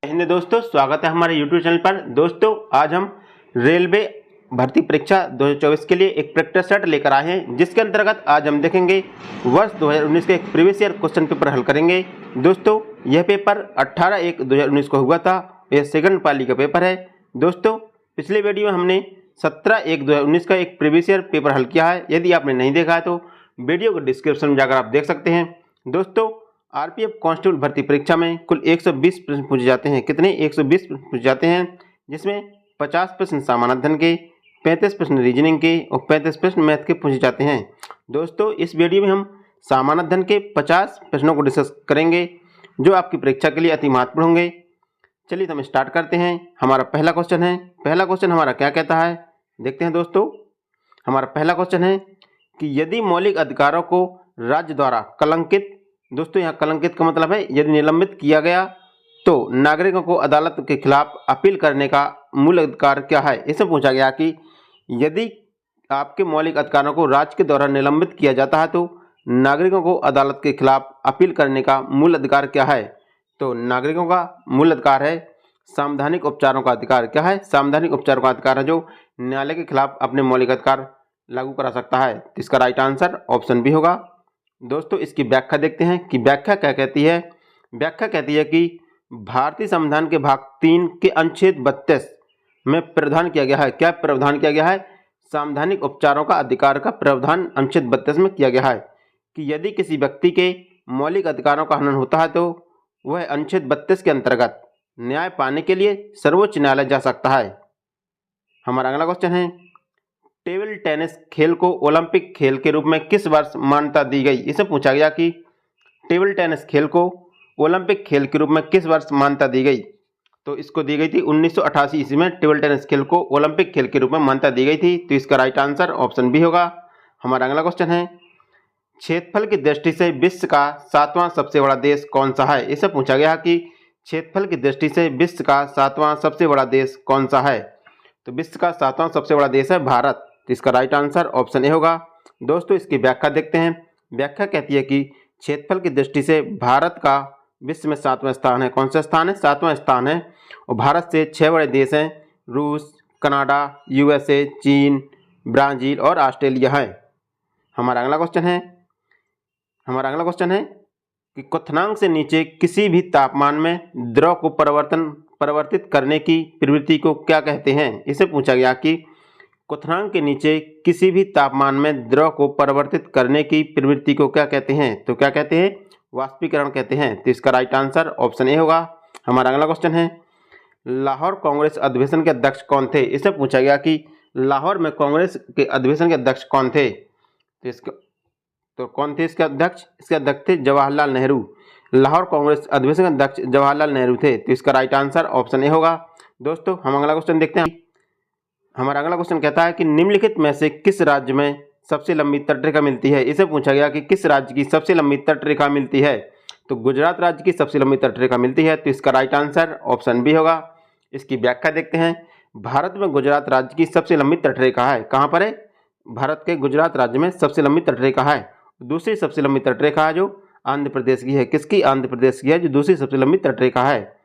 हिंद दोस्तों, स्वागत है हमारे YouTube चैनल पर। दोस्तों, आज हम रेलवे भर्ती परीक्षा 2024 के लिए एक प्रैक्टिस सेट लेकर आए हैं, जिसके अंतर्गत आज हम देखेंगे वर्ष 2019 के एक प्रीवियस ईयर क्वेश्चन पेपर हल करेंगे। दोस्तों, यह पेपर 18/1/2019 को हुआ था। यह सेकंड पाली का पेपर है। दोस्तों, पिछले वीडियो में हमने 17/1/2019 का एक प्रीवियस ईयर पेपर हल किया है। यदि आपने नहीं देखा है तो वीडियो को डिस्क्रिप्शन में जाकर आप देख सकते हैं। दोस्तों, आरपीएफ कांस्टेबल भर्ती परीक्षा में कुल 120 प्रश्न पूछे जाते हैं। कितने? 120 प्रश्न पूछे जाते हैं, जिसमें 50 प्रश्न सामान्य अध्ययन के, 35 प्रश्न रीजनिंग के और 35 प्रश्न मैथ के पूछे जाते हैं। दोस्तों, इस वीडियो में हम सामान्य अध्ययन के 50 प्रश्नों को डिस्कस करेंगे, जो आपकी परीक्षा के लिए अति महत्वपूर्ण होंगे। चलिए तो हम स्टार्ट करते हैं। हमारा पहला क्वेश्चन है। पहला क्वेश्चन हमारा क्या कहता है, देखते हैं। दोस्तों, हमारा पहला क्वेश्चन है कि यदि मौलिक अधिकारों को राज्य द्वारा कलंकित, दोस्तों यहाँ कलंकित का मतलब है यदि निलंबित किया गया, तो नागरिकों को अदालत के खिलाफ अपील करने का मूल अधिकार क्या है। इसमें पूछा गया कि यदि आपके मौलिक अधिकारों को राज्य के द्वारा निलंबित किया जाता है तो नागरिकों को अदालत के खिलाफ अपील करने का मूल अधिकार क्या है। तो नागरिकों का मूल अधिकार है संवैधानिक उपचारों का अधिकार। क्या है? संवैधानिक उपचारों का अधिकार है, जो न्यायालय के खिलाफ अपने मौलिक अधिकार लागू करा सकता है। तो इसका राइट आंसर ऑप्शन बी होगा। दोस्तों, इसकी व्याख्या देखते हैं कि व्याख्या क्या कहती है। व्याख्या कहती है कि भारतीय संविधान के भाग 3 के अनुच्छेद 32 में प्रावधान किया गया है। क्या प्रावधान किया गया है? संवैधानिक उपचारों का अधिकार का प्रावधान अनुच्छेद 32 में किया गया है कि यदि किसी व्यक्ति के मौलिक अधिकारों का हनन होता है तो वह अनुच्छेद 32 के अंतर्गत न्याय पाने के लिए सर्वोच्च न्यायालय जा सकता है। हमारा अगला क्वेश्चन है, टेबल टेनिस खेल को ओलंपिक खेल के रूप में किस वर्ष मान्यता दी गई। इसे पूछा गया कि टेबल टेनिस खेल को ओलंपिक खेल के रूप में किस वर्ष मान्यता दी गई। तो इसको दी गई थी 1988 ईस्वी में टेबल टेनिस खेल को ओलंपिक खेल के रूप में मान्यता दी गई थी। तो इसका राइट आंसर ऑप्शन बी होगा। हमारा अगला क्वेश्चन है, क्षेत्रफल की दृष्टि से विश्व का 7वां सबसे बड़ा देश कौन सा है। इसे पूछा गया कि क्षेत्रफल की दृष्टि से विश्व का 7वां सबसे बड़ा देश कौन सा है। तो विश्व का 7वां सबसे बड़ा देश है भारत। तो इसका राइट आंसर ऑप्शन ए होगा। दोस्तों, इसकी व्याख्या देखते हैं। व्याख्या कहती है कि क्षेत्रफल की दृष्टि से भारत का विश्व में 7वां स्थान है। कौन सा स्थान है? 7वां स्थान है। और भारत से 6 बड़े देश हैं, रूस, कनाडा, यूएसए, चीन, ब्राज़ील और ऑस्ट्रेलिया है। हमारा अगला क्वेश्चन है कि क्वथनांक से नीचे किसी भी तापमान में द्रव को परिवर्तित करने की प्रवृत्ति को क्या कहते हैं। इसे पूछा गया कि क्वथनांक के नीचे किसी भी तापमान में द्रव को परिवर्तित करने की प्रवृत्ति को क्या कहते हैं। तो क्या कहते हैं? वाष्पीकरण कहते हैं। तो इसका राइट आंसर ऑप्शन ए होगा। हमारा अगला क्वेश्चन है, लाहौर कांग्रेस अधिवेशन के अध्यक्ष कौन थे। इसे पूछा गया कि लाहौर में कांग्रेस के अधिवेशन के अध्यक्ष कौन थे। तो कौन थे इसके अध्यक्ष? इसके अध्यक्ष थे जवाहरलाल नेहरू। लाहौर कांग्रेस अधिवेशन के अध्यक्ष जवाहरलाल नेहरू थे। तो इसका राइट आंसर ऑप्शन ए होगा। दोस्तों, हम अगला क्वेश्चन देखते हैं। हमारा अगला क्वेश्चन कहता है कि निम्नलिखित में से किस राज्य में सबसे लंबी तटरेखा मिलती है। इसे पूछा गया कि किस राज्य की सबसे लंबी तटरेखा मिलती है। तो गुजरात राज्य की सबसे लंबी तटरेखा मिलती है। तो इसका राइट आंसर ऑप्शन बी होगा। इसकी व्याख्या देखते हैं। भारत में गुजरात राज्य की सबसे लंबी तटरेखा है। कहाँ पर है? भारत के गुजरात राज्य में सबसे लंबी तटरेखा है। दूसरी सबसे लंबी तटरेखा है जो आंध्र प्रदेश की है। किसकी? आंध्र प्रदेश की है, जो दूसरी सबसे लंबी तटरेखा है।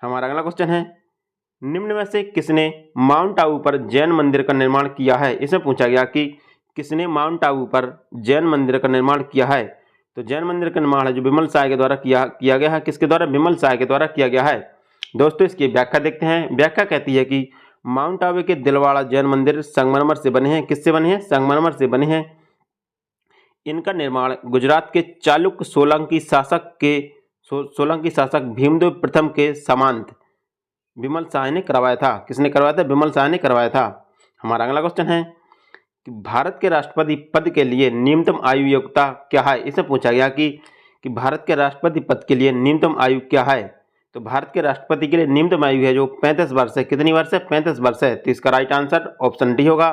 हमारा अगला क्वेश्चन है, निम्न में से किसने माउंट आबू पर जैन मंदिर का निर्माण किया है। इसमें पूछा गया कि किसने माउंट आबू पर जैन मंदिर का निर्माण किया है। तो जैन मंदिर का निर्माण है जो बिमल साय के द्वारा किया गया है। किसके द्वारा? बिमल साय के द्वारा किया गया है। दोस्तों, इसकी व्याख्या देखते हैं। व्याख्या कहती है कि माउंट आबू के दिलवाड़ा जैन मंदिर संगमरमर से बने हैं। किससे बने हैं? संगमरमर से बने हैं। इनका निर्माण गुजरात के चालुक्य सोलंकी शासक भीमदेव प्रथम के सामंत बिमल साय ने करवाया था। किसने करवाया था? बिमल साय ने करवाया था। हमारा अगला क्वेश्चन है कि भारत के राष्ट्रपति पद के लिए न्यूनतम आयु योग्यता क्या है। इसे पूछा गया कि भारत के राष्ट्रपति पद के लिए न्यूनतम आयु क्या है। तो भारत के राष्ट्रपति के लिए न्यूनतम आयु है जो 35 वर्ष है। कितनी वर्ष है? 35 वर्ष है। तो इसका राइट आंसर ऑप्शन डी होगा।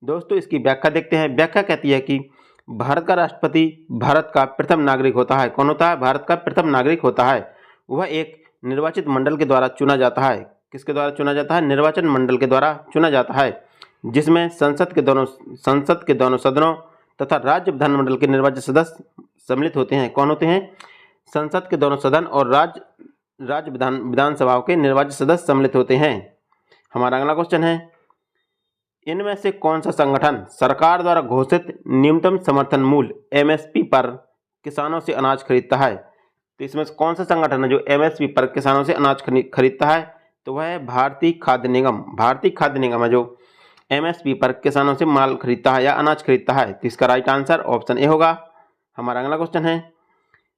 दोस्तों, इसकी व्याख्या देखते हैं। व्याख्या कहती है कि भारत का राष्ट्रपति भारत का प्रथम नागरिक होता है। कौन होता है? भारत का प्रथम नागरिक होता है। वह एक निर्वाचित मंडल के द्वारा चुना जाता है। किसके द्वारा चुना जाता है? निर्वाचन मंडल के द्वारा चुना जाता है, जिसमें संसद के दोनों सदनों तथा राज्य विधानमंडल के निर्वाचित सदस्य सम्मिलित होते हैं। कौन होते हैं? संसद के दोनों सदन और राज्य राज्य विधानसभाओं के निर्वाचित सदस्य सम्मिलित होते हैं। हमारा अगला क्वेश्चन है, इनमें से कौन सा संगठन सरकार द्वारा घोषित न्यूनतम समर्थन मूल्य एमएसपी पर किसानों से अनाज खरीदता है? तो इसमें से कौन सा संगठन है जो एमएसपी पर किसानों से अनाज खरीदता है? तो वह है भारतीय खाद्य निगम। भारतीय खाद्य निगम है जो एमएसपी पर किसानों से माल खरीदता है या अनाज खरीदता है। तो इसका राइट आंसर ऑप्शन ए होगा। हमारा अगला क्वेश्चन है,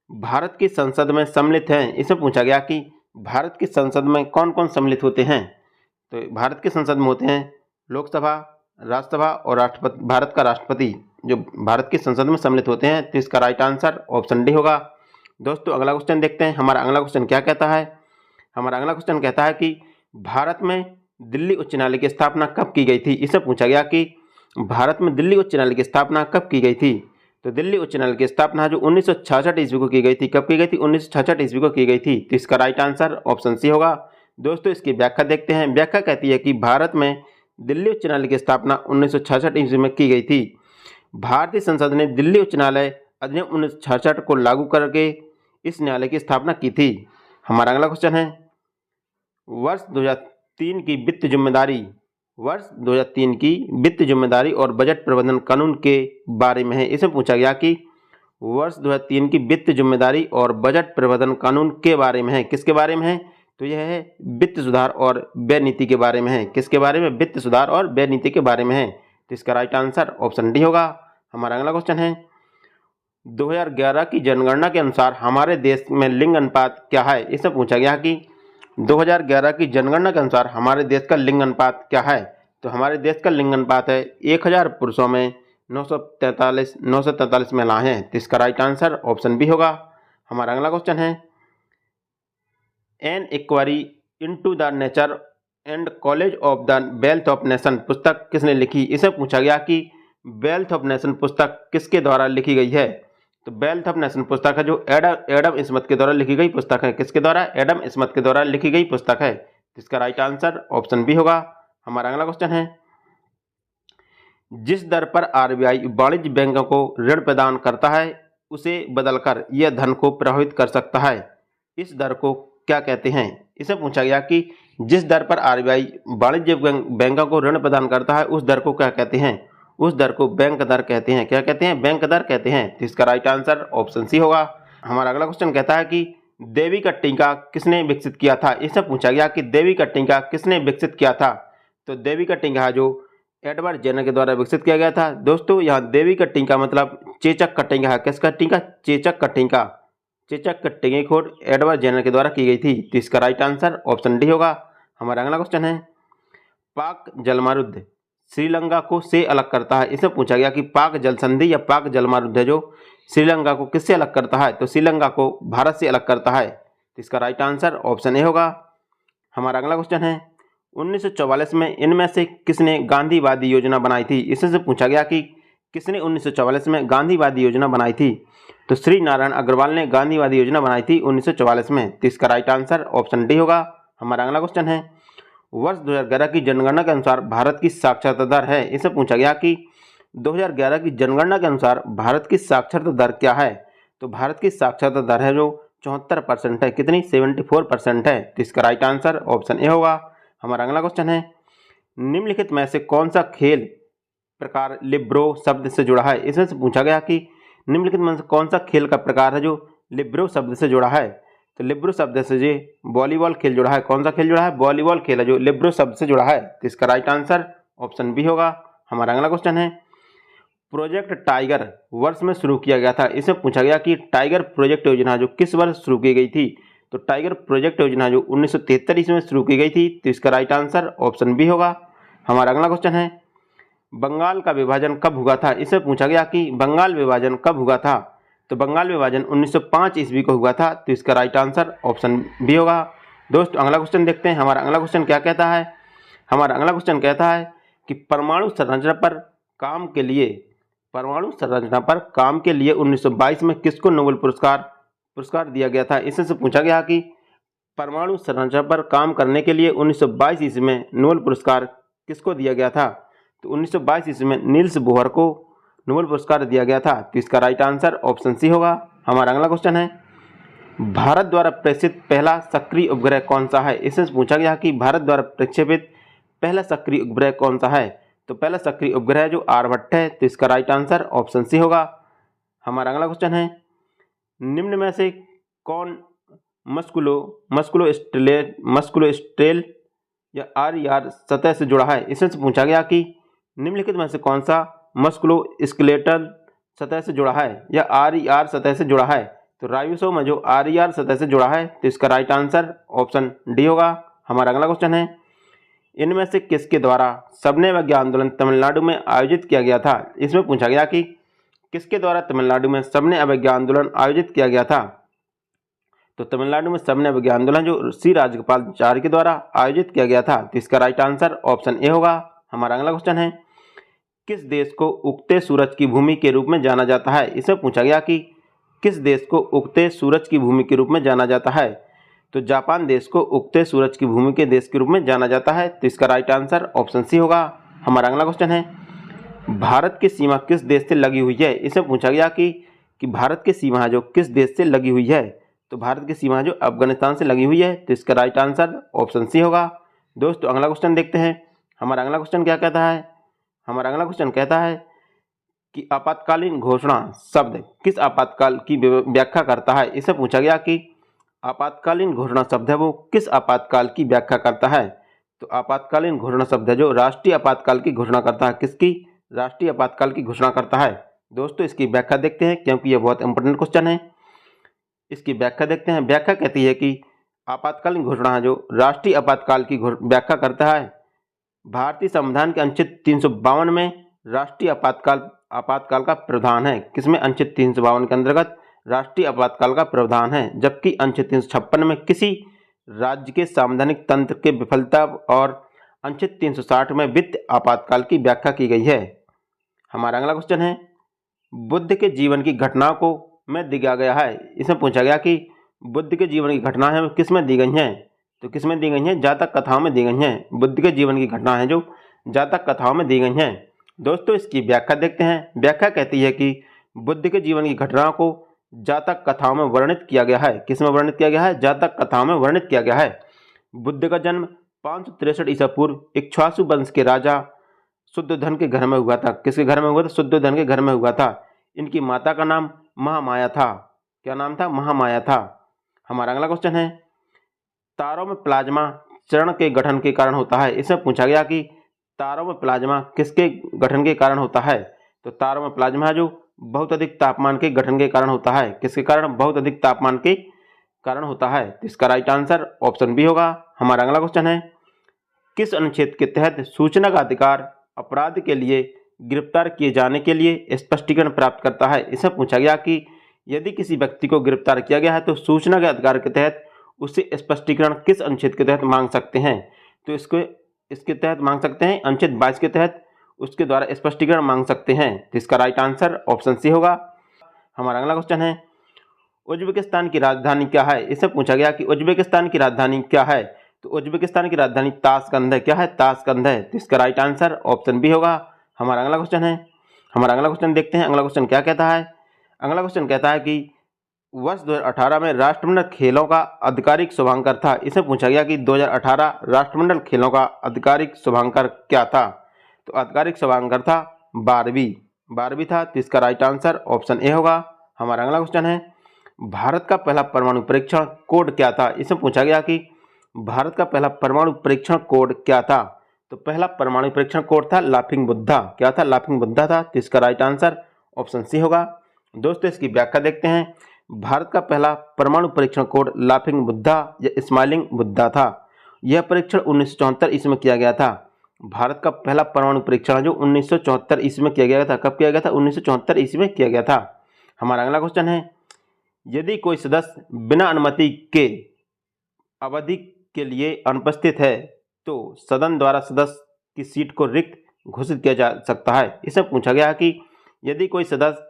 भारत की संसद में सम्मिलित हैं। इसमें पूछा गया कि भारत की संसद में कौन कौन सम्मिलित होते हैं? तो भारत की संसद में होते हैं लोकसभा, राज्यसभा और राष्ट्रपति। भारत का राष्ट्रपति जो भारत की संसद में सम्मिलित होते हैं। तो इसका राइट आंसर ऑप्शन डी होगा। दोस्तों अगला क्वेश्चन देखते हैं। हमारा अगला क्वेश्चन क्या कहता है? हमारा अगला क्वेश्चन कहता है कि भारत में दिल्ली उच्च न्यायालय की स्थापना कब की गई थी? इससे पूछा गया कि भारत में दिल्ली उच्च न्यायालय की स्थापना कब की गई थी? तो दिल्ली उच्च न्यायालय की स्थापना जो 1966 ईस्वी को की गई थी। कब की गई थी? 1966 ईस्वी को की गई थी। तो इसका राइट आंसर ऑप्शन सी होगा। दोस्तों इसकी व्याख्या देखते हैं। व्याख्या कहती है कि भारत में दिल्ली उच्च न्यायालय की स्थापना 1966 ईस्वी में की गई थी। भारतीय संसद ने दिल्ली उच्च न्यायालय अधिनियम 1966 को लागू करके इस न्यायालय की स्थापना की थी। हमारा अगला क्वेश्चन है, वर्ष 2003 की वित्त जिम्मेदारी और बजट प्रबंधन कानून के बारे में है। इसमें पूछा गया कि वर्ष 2003 की वित्त जिम्मेदारी और बजट प्रबंधन कानून के बारे में है। किसके बारे में है? तो यह है वित्त सुधार और व्यय नीति के बारे में है। किसके बारे में? वित्त सुधार और व्यय नीति के बारे में है। तो इसका राइट आंसर ऑप्शन डी होगा। हमारा अगला क्वेश्चन है, 2011 की जनगणना के अनुसार हमारे देश में लिंग अनुपात क्या है? इससे पूछा गया कि 2011 की जनगणना के अनुसार हमारे देश का लिंग अनुपात क्या है? तो हमारे देश का लिंग अनुपात है 1000 पुरुषों में 943 महिलाएं हैं। तो इसका राइट आंसर ऑप्शन बी होगा। हमारा अगला क्वेश्चन है, an inquiry into the nature and college of the wealth of nation पुस्तक किसने लिखी? इसे पूछा गया कि वेल्थ ऑफ नेशन पुस्तक किसके द्वारा लिखी गई है? तो वेल्थ ऑफ नेशन पुस्तक है जो एडम स्मिथ के द्वारा लिखी गई पुस्तक है। किसके द्वारा? एडम स्मिथ के द्वारा लिखी गई पुस्तक है। इसका राइट आंसर ऑप्शन बी होगा। हमारा अगला क्वेश्चन है, जिस दर पर आरबीआई वाणिज्य बैंकों को ऋण प्रदान करता है उसे बदलकर यह धन को प्रभावित कर सकता है, इस दर को क्या कहते हैं? इसे पूछा गया कि जिस दर पर आरबीआई वाणिज्य बैंकों को ऋण प्रदान करता है उस दर को क्या कहते हैं? उस दर को बैंक दर कहते हैं। क्या कहते हैं? बैंक दर कहते हैं। तो इसका राइट आंसर ऑप्शन सी होगा। हमारा अगला क्वेश्चन कहता है कि देवी का टीका किसने विकसित किया था? इससे पूछा गया कि देवी का टीका किसने विकसित किया था? तो देवी का टीका जो एडवर्ड जेनर के द्वारा विकसित किया गया था। दोस्तों यहाँ देवी का टीका मतलब चेचक का टीका है। किसका टीका? चेचक का टीका। चेचक का टीके की खोज एडवर्ड जेनर के द्वारा की गई थी। तो इसका राइट आंसर ऑप्शन डी होगा। हमारा अगला क्वेश्चन है, पाक जलमारुद्ध श्रीलंका को से अलग करता है। इसे पूछा गया कि पाक जल संधि या पाक जलमारुद्ध है जो श्रीलंका को किससे अलग करता है? तो श्रीलंका को भारत से अलग करता है। तो इसका राइट आंसर ऑप्शन ए होगा। हमारा अगला क्वेश्चन है, 1944 में इनमें से किसने गांधीवादी योजना बनाई थी? इससे पूछा गया कि किसने 1944 में गांधीवादी योजना बनाई थी? तो श्री नारायण अग्रवाल ने गांधीवादी योजना बनाई थी 1944 में। तो इसका राइट आंसर ऑप्शन डी होगा। हमारा अगला क्वेश्चन है, वर्ष 2011 की जनगणना के अनुसार भारत की साक्षरता दर है। इससे पूछा गया कि 2011 की जनगणना के अनुसार भारत की साक्षरता दर क्या है? तो भारत की साक्षरता दर है जो 74% है। कितनी? 74% है। तो इसका राइट आंसर ऑप्शन ए होगा। हमारा अगला क्वेश्चन है, निम्नलिखित में से कौन सा खेल प्रकार लिब्रो शब्द से जुड़ा है? इसमें से पूछा गया कि निम्नलिखित में से कौन सा खेल का प्रकार है जो लिब्रो शब्द से जुड़ा है? तो लिब्रो शब्द से जो वॉलीबॉल खेल जुड़ा है। कौन सा खेल जुड़ा है? वॉलीबॉल खेल है जो लिब्रो शब्द से जुड़ा है। तो इसका राइट आंसर ऑप्शन बी होगा। हमारा अगला क्वेश्चन है, प्रोजेक्ट टाइगर वर्ष में शुरू किया गया था। इसमें पूछा गया कि टाइगर प्रोजेक्ट योजना जो किस वर्ष शुरू की गई थी? तो टाइगर प्रोजेक्ट योजना जो 1973 ईस्वी में शुरू की गई थी। तो इसका राइट आंसर ऑप्शन बी होगा। हमारा अगला क्वेश्चन है, बंगाल का विभाजन कब हुआ था? इससे पूछा गया कि बंगाल विभाजन कब हुआ था? तो बंगाल विभाजन 1905 ईस्वी को हुआ था। तो इसका राइट आंसर ऑप्शन बी होगा। दोस्तों अगला क्वेश्चन देखते हैं। हमारा अगला क्वेश्चन क्या कहता है? हमारा अगला क्वेश्चन कहता है कि परमाणु संरचना पर काम के लिए 1922 में किसको नोबेल पुरस्कार दिया गया था? इससे पूछा गया कि परमाणु संरचना पर काम करने के लिए 1922 ईस्वी में नोबेल पुरस्कार किसको दिया गया था? तो 1922 ईस्वी में नील्स बोहर को नोबेल पुरस्कार दिया गया था। तो इसका राइट आंसर ऑप्शन सी होगा। हमारा अगला क्वेश्चन है, भारत द्वारा प्रेषित पहला सक्रिय उपग्रह कौन सा है? इसमें पूछा गया कि भारत द्वारा प्रक्षेपित पहला सक्रिय उपग्रह कौन सा है? तो पहला सक्रिय उपग्रह जो आर्यभट्ट है, तो इसका राइट आंसर ऑप्शन सी होगा। हमारा अगला क्वेश्चन है, निम्न में से कौन मस्कुलोस्ट्रेल या आर सतह से जुड़ा है? इसमें से पूछा गया कि निम्नलिखित में से कौन सा मस्कुलोस्केलेटल सतह से जुड़ा है या आर सतह से जुड़ा है? तो राइबोसोम में जो आर सतह से जुड़ा है, तो इसका राइट आंसर ऑप्शन डी होगा। हमारा अगला क्वेश्चन है, इनमें से किसके द्वारा सबने विज्ञान आंदोलन तमिलनाडु में आयोजित किया गया था? इसमें पूछा गया कि किसके द्वारा तमिलनाडु में सबने अवज्ञा आंदोलन आयोजित किया गया था? तो तमिलनाडु में सबने अवज्ञा आंदोलन जो श्री राजगोपालाचारी के द्वारा आयोजित किया गया था, तो इसका राइट आंसर ऑप्शन ए होगा। हमारा अगला क्वेश्चन है, किस देश को उगते सूरज की भूमि के रूप में जाना जाता है? इसमें पूछा गया कि किस देश को उगते सूरज की भूमि के रूप में जाना जाता है? तो जापान देश को उगते सूरज की भूमि के देश के रूप में जाना जाता है, तो इसका राइट आंसर ऑप्शन सी होगा। हमारा अगला क्वेश्चन है, भारत की सीमा किस देश से लगी हुई है? इसमें पूछा गया कि भारत की सीमा जो किस देश से लगी हुई है? तो भारत की सीमा जो अफगानिस्तान से लगी हुई है, तो इसका राइट आंसर ऑप्शन सी होगा। दोस्तों अगला क्वेश्चन देखते हैं। हमारा अगला क्वेश्चन क्या कहता है? हमारा अगला क्वेश्चन कहता है कि आपातकालीन घोषणा शब्द किस आपातकाल की व्याख्या करता है? इससे पूछा गया कि आपातकालीन घोषणा शब्द है वो किस आपातकाल की व्याख्या करता है? तो आपातकालीन घोषणा शब्द है जो राष्ट्रीय आपातकाल की घोषणा करता है। किसकी? राष्ट्रीय आपातकाल की घोषणा करता है। दोस्तों इसकी व्याख्या देखते हैं, क्योंकि यह बहुत इंपॉर्टेंट क्वेश्चन है। इसकी व्याख्या देखते हैं। व्याख्या कहती है कि आपातकालीन घोषणा है जो राष्ट्रीय आपातकाल की व्याख्या करता है। भारतीय संविधान के अनुच्छेद 352 में राष्ट्रीय आपातकाल का प्रावधान है। किसमें? अनुच्छेद 352 के अंतर्गत राष्ट्रीय आपातकाल का प्रावधान है। जबकि अनुच्छेद 356 में किसी राज्य के संवैधानिक तंत्र के विफलता और अनुच्छेद 360 में वित्त आपातकाल की व्याख्या की गई है। हमारा अगला क्वेश्चन है, बुद्ध के जीवन की घटना को में दिया गया है। इसमें पूछा गया कि बुद्ध के जीवन की घटना है किस में दी गई हैं? तो किस में दी गई हैं? जातक कथाओं में दी गई हैं। बुद्ध के जीवन की घटना है जो जातक कथाओं में दी गई हैं। दोस्तों इसकी व्याख्या देखते हैं। व्याख्या कहती है कि बुद्ध के जीवन की घटना को जातक कथाओं में वर्णित किया गया है। किस में वर्णित किया गया है? जातक कथाओं में वर्णित किया गया है। बुद्ध का जन्म 563 ईसा पूर्व इक्ष्वाकु वंश के राजा शुद्धोधन के घर में हुआ था। किसके घर में हुआ था? शुद्धोधन के घर में हुआ था। इनकी माता का नाम महामाया था। क्या नाम था? महामाया था। हमारा अगला क्वेश्चन है, तारों में प्लाज्मा चरण के गठन के कारण होता है। इसमें पूछा गया कि तारों में प्लाज्मा किसके गठन के कारण होता है? तो तारों में प्लाज्मा जो बहुत अधिक तापमान के गठन के कारण होता है। किसके कारण? बहुत अधिक तापमान के कारण होता है। तो इसका राइट आंसर ऑप्शन बी होगा। हमारा अगला क्वेश्चन है, किस अनुच्छेद के तहत सूचना का अधिकार अपराध के लिए गिरफ्तार किए जाने के लिए स्पष्टीकरण प्राप्त करता है? इसमें पूछा गया कि यदि किसी व्यक्ति को गिरफ्तार किया गया है तो सूचना के अधिकार के तहत उससे स्पष्टीकरण किस अनुच्छेद के तहत मांग सकते हैं? तो इसके तहत मांग सकते हैं, अनुच्छेद 22 के तहत उसके द्वारा स्पष्टीकरण मांग सकते हैं। तो इसका राइट आंसर ऑप्शन सी होगा। हमारा अगला क्वेश्चन है, उज्बेकिस्तान की राजधानी क्या है? इससे पूछा गया कि उज्बेकिस्तान की राजधानी क्या है? तो उज्बेकिस्तान की राजधानी ताशकंद है। क्या है? ताशकंद है। तो इसका राइट आंसर ऑप्शन बी होगा। हमारा अगला क्वेश्चन है, हमारा अगला क्वेश्चन देखते हैं। अगला क्वेश्चन क्या कहता है? अगला क्वेश्चन कहता है कि वर्ष 2018 में राष्ट्रमंडल खेलों का आधिकारिक शुभांकर था। इसमें पूछा गया कि 2018 राष्ट्रमंडल खेलों का आधिकारिक शुभांकर क्या था? तो आधिकारिक शुभांकर था 12वीं था। तो इसका राइट आंसर ऑप्शन ए होगा। हमारा अगला क्वेश्चन है, भारत का पहला परमाणु परीक्षण कोड क्या था? इसमें पूछा गया कि भारत का पहला परमाणु परीक्षण कोड क्या था? तो पहला परमाणु परीक्षण कोड था लाफिंग बुद्धा। क्या था? लाफिंग बुद्धा था। तो इसका राइट आंसर ऑप्शन सी होगा। दोस्तों इसकी व्याख्या देखते हैं। भारत का पहला परमाणु परीक्षण कोड लाफिंग बुद्धा या स्माइलिंग बुद्धा था। यह परीक्षण 1974 ईस्वी में किया गया था। भारत का पहला परमाणु परीक्षण जो 1974 ईस्वी में किया गया था। कब किया गया था? 1974 ईस्वी में किया गया था। हमारा अगला क्वेश्चन है, यदि कोई सदस्य बिना अनुमति के अवधि के लिए अनुपस्थित है तो सदन द्वारा सदस्य की सीट को रिक्त घोषित किया जा सकता है। इससे पूछा गया कि यदि कोई सदस्य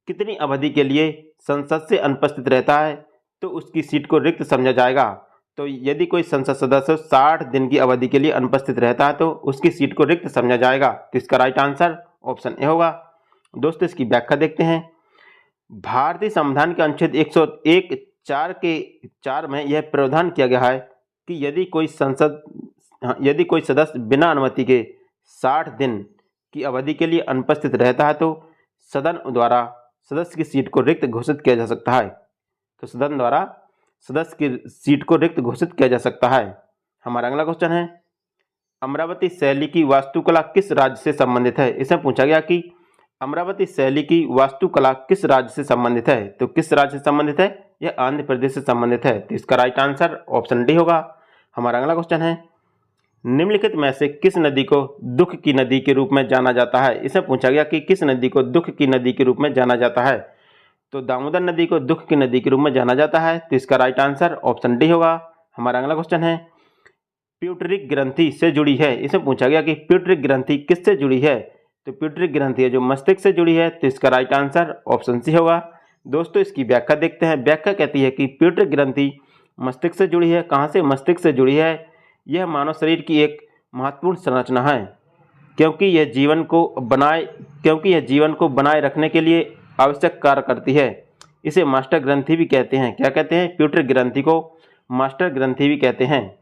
कितनी अवधि के लिए संसद से अनुपस्थित रहता है तो उसकी सीट को रिक्त समझा जाएगा। तो यदि कोई संसद सदस्य 60 दिन की अवधि के लिए अनुपस्थित रहता है तो उसकी सीट को रिक्त समझा जाएगा। तो इसका राइट आंसर ऑप्शन ए होगा। दोस्तों इसकी व्याख्या देखते हैं। भारतीय संविधान के अनुच्छेद 101 4 में यह प्रावधान किया गया है कि यदि कोई सदस्य बिना अनुमति के 60 दिन की अवधि के लिए अनुपस्थित रहता है तो सदन द्वारा सदस्य की सीट को रिक्त घोषित किया जा सकता है। तो सदन द्वारा सदस्य की सीट को रिक्त घोषित किया जा सकता है। हमारा अगला क्वेश्चन है, अमरावती शैली की वास्तुकला किस राज्य से संबंधित है? इसमें पूछा गया कि अमरावती शैली की वास्तुकला किस राज्य से संबंधित है? तो किस राज्य से संबंधित है? यह आंध्र प्रदेश से संबंधित है। तो इसका राइट आंसर ऑप्शन डी होगा। हमारा अगला क्वेश्चन है, निम्नलिखित में से किस नदी को दुख की नदी के रूप में जाना जाता है? इसमें पूछा गया कि किस नदी को दुख की नदी के रूप में जाना जाता है? तो दामोदर नदी को दुख की नदी के रूप में जाना जाता है। तो इसका राइट आंसर ऑप्शन डी होगा। हमारा अगला क्वेश्चन है, प्यूटरिक ग्रंथि से जुड़ी है। इसमें पूछा गया कि प्यूटरिक ग्रंथि किससे जुड़ी है? तो प्यूटरिक ग्रंथि है जो मस्तिष्क से जुड़ी है। तो इसका राइट आंसर ऑप्शन सी होगा। दोस्तों इसकी व्याख्या देखते हैं। व्याख्या कहती है कि प्यूटरिक ग्रंथि मस्तिष्क से जुड़ी है। कहाँ से मस्तिष्क से जुड़ी है? यह मानव शरीर की एक महत्वपूर्ण संरचना है क्योंकि यह जीवन को बनाए रखने के लिए आवश्यक कार्य करती है। इसे मास्टर ग्रंथि भी कहते हैं। क्या कहते हैं? प्यूटरिक ग्रंथि को मास्टर ग्रंथि भी कहते हैं।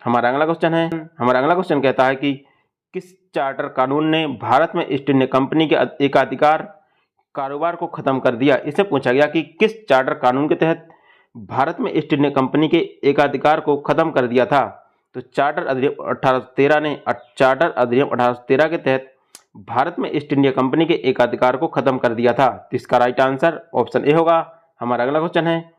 हमारा अगला क्वेश्चन है, हमारा अगला क्वेश्चन कहता है कि किस चार्टर कानून ने भारत में ईस्ट इंडिया कंपनी के एकाधिकार कारोबार को खत्म कर दिया? इससे पूछा गया कि किस चार्टर कानून के तहत भारत में ईस्ट इंडिया कंपनी के एकाधिकार को खत्म कर दिया था? तो चार्टर अधिनियम 1813 के तहत भारत में ईस्ट इंडिया कंपनी के एकाधिकार को खत्म कर दिया था। तो इसका राइट आंसर ऑप्शन ए होगा। हमारा अगला क्वेश्चन है,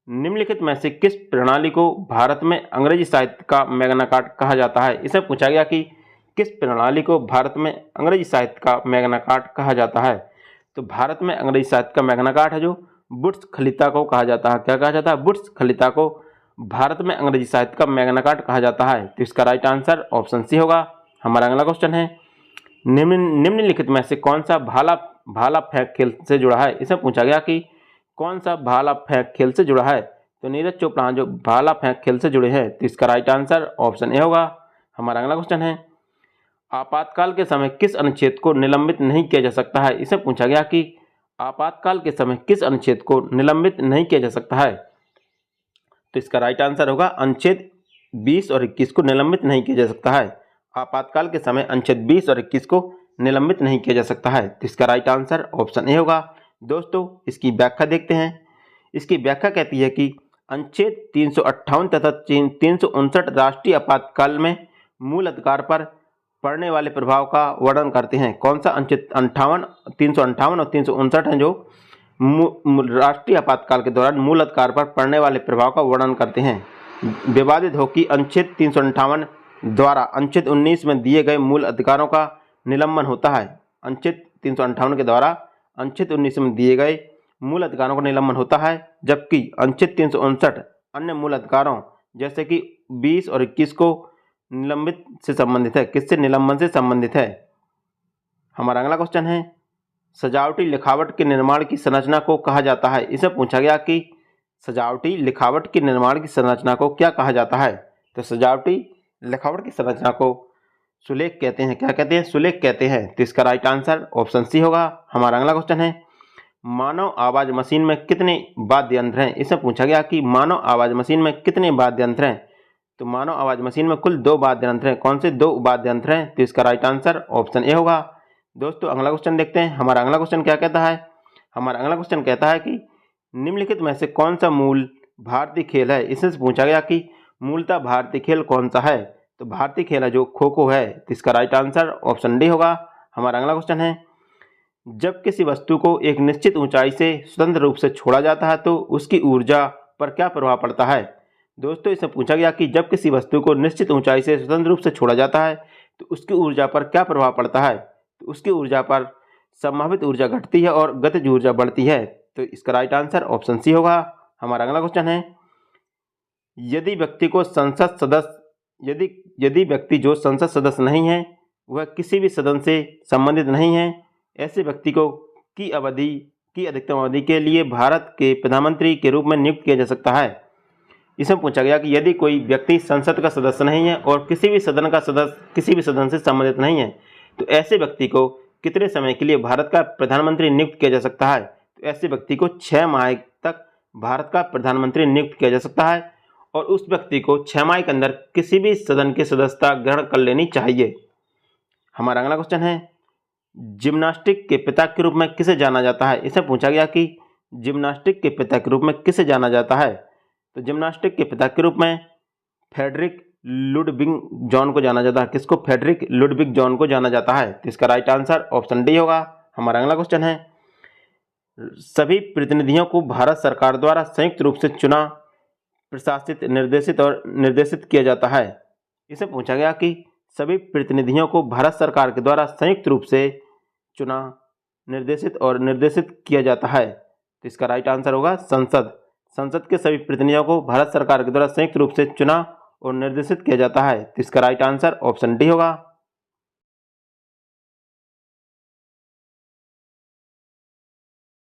निम्नलिखित में से किस प्रणाली को भारत में अंग्रेजी साहित्य का मैग्ना कार्टा कहा जाता है? इसे पूछा गया कि किस प्रणाली को भारत में अंग्रेजी साहित्य का मैग्ना कार्टा कहा जाता है? तो भारत में अंग्रेजी साहित्य का मैग्ना कार्टा है जो वुड्स खलीता को कहा जाता है। क्या कहा जाता है? वुड्स खलीता को भारत में अंग्रेजी साहित्य का मैग्ना कार्टा कहा जाता है। तो इसका राइट आंसर ऑप्शन सी होगा। हमारा अगला क्वेश्चन है, निम्नलिखित में से कौन सा भाला फेंक खेल से जुड़ा है? इसे पूछा गया कि कौन सा भाला फेंक खेल से जुड़ा है? तो नीरज चोपड़ा जो भाला फेंक खेल से जुड़े हैं। तो इसका राइट आंसर ऑप्शन ए होगा। हमारा अगला क्वेश्चन है, आपातकाल के समय किस अनुच्छेद को निलंबित नहीं किया जा सकता है? इसे पूछा गया कि आपातकाल के समय किस अनुच्छेद को निलंबित नहीं किया जा सकता है? तो इसका राइट आंसर होगा अनुच्छेद 20 और 21 को निलंबित नहीं किया जा सकता है। आपातकाल के समय अनुच्छेद 20 और 21 को निलंबित नहीं किया जा सकता है। तो इसका राइट आंसर ऑप्शन ए होगा। दोस्तों इसकी व्याख्या देखते हैं। इसकी व्याख्या कहती है कि अनुच्छेद 358 तथा 359 राष्ट्रीय आपातकाल में मूल अधिकार पर पड़ने वाले प्रभाव का वर्णन करते हैं। कौन सा? अनुच्छेद 358 और 359 हैं जो राष्ट्रीय आपातकाल के दौरान मूल अधिकार पर पड़ने वाले प्रभाव का वर्णन करते हैं। विवादित हो कि अनुच्छेद 358 द्वारा अनुच्छेद 19 में दिए गए मूल अधिकारों का निलंबन होता है। अनुच्छेद 358 के द्वारा अनुच्छेद 19 में दिए गए मूल अधिकारों का निलंबन होता है, जबकि अनुच्छेद 359 अन्य मूल अधिकारों जैसे कि 20 और 21 को निलंबित से संबंधित है। किससे? निलंबन से संबंधित है। हमारा अगला क्वेश्चन है, सजावटी लिखावट के निर्माण की संरचना को कहा जाता है? इसे पूछा गया कि सजावटी लिखावट के निर्माण की संरचना को क्या कहा जाता है? तो सजावटी लिखावट की संरचना को सुलेख कहते हैं। क्या कहते हैं? सुलेख कहते हैं। तो इसका राइट आंसर ऑप्शन सी होगा। हमारा अगला क्वेश्चन है, मानव आवाज मशीन में कितने वाद्य यंत्र हैं? इसे पूछा गया कि मानव आवाज मशीन में कितने वाद्य यंत्र हैं? तो मानव आवाज मशीन में कुल 2 वाद्य यंत्र हैं। कौन से 2 वाद्य यंत्र हैं? तो इसका राइट आंसर ऑप्शन ए होगा। दोस्तों अगला क्वेश्चन देखते हैं। हमारा अगला क्वेश्चन क्या कहता है? हमारा अगला क्वेश्चन कहता है कि निम्नलिखित में से कौन सा मूल भारतीय खेल है? इससे पूछा गया कि मूलतः भारतीय खेल कौन सा है? तो भारतीय खेल है जो खो खो है। तो इसका राइट आंसर ऑप्शन डी होगा। हमारा अगला क्वेश्चन है, जब किसी वस्तु को एक निश्चित ऊंचाई से स्वतंत्र रूप से छोड़ा जाता है तो उसकी ऊर्जा पर क्या प्रभाव पड़ता है? दोस्तों इससे पूछा गया कि जब किसी वस्तु को निश्चित ऊंचाई से स्वतंत्र रूप से छोड़ा जाता है तो उसकी ऊर्जा पर क्या प्रभाव पड़ता है? तो उसकी ऊर्जा पर संभावित ऊर्जा घटती है और गतिज ऊर्जा बढ़ती है। तो इसका राइट आंसर ऑप्शन सी होगा। हमारा अगला क्वेश्चन है, यदि व्यक्ति जो संसद सदस्य नहीं है वह किसी भी सदन से संबंधित नहीं है, ऐसे व्यक्ति को की अधिकतम अवधि के लिए भारत के प्रधानमंत्री के रूप में नियुक्त किया जा सकता है। इसमें पूछा गया कि यदि कोई व्यक्ति संसद का सदस्य नहीं है और किसी भी सदन से संबंधित नहीं है तो ऐसे व्यक्ति को कितने समय के लिए भारत का प्रधानमंत्री नियुक्त किया जा सकता है? तो ऐसे व्यक्ति को 6 माह तक भारत का प्रधानमंत्री नियुक्त किया जा सकता है और उस व्यक्ति को 6 माह के अंदर किसी भी सदन की सदस्यता ग्रहण कर लेनी चाहिए। हमारा अगला क्वेश्चन है, जिम्नास्टिक के पिता के रूप में किसे जाना जाता है? इसमें पूछा गया कि जिम्नास्टिक के पिता के रूप में किसे जाना जाता है? तो जिम्नास्टिक के पिता के रूप में फ्रेडरिक लुडविग जॉन को जाना जाता है। किसको? फ्रेडरिक लुडविग जॉन को जाना जाता है। तो इसका राइट आंसर ऑप्शन डी होगा। हमारा अगला क्वेश्चन है, सभी प्रतिनिधियों को भारत सरकार द्वारा संयुक्त रूप से चुना, प्रशासित, निर्देशित किया जाता है। इसे पूछा गया कि सभी प्रतिनिधियों को भारत सरकार के द्वारा संयुक्त रूप से चुना, निर्देशित किया जाता है। तो इसका राइट आंसर होगा संसद। संसद के सभी प्रतिनिधियों को भारत सरकार के द्वारा संयुक्त रूप से चुना और निर्देशित किया जाता है। तो इसका राइट आंसर ऑप्शन डी होगा।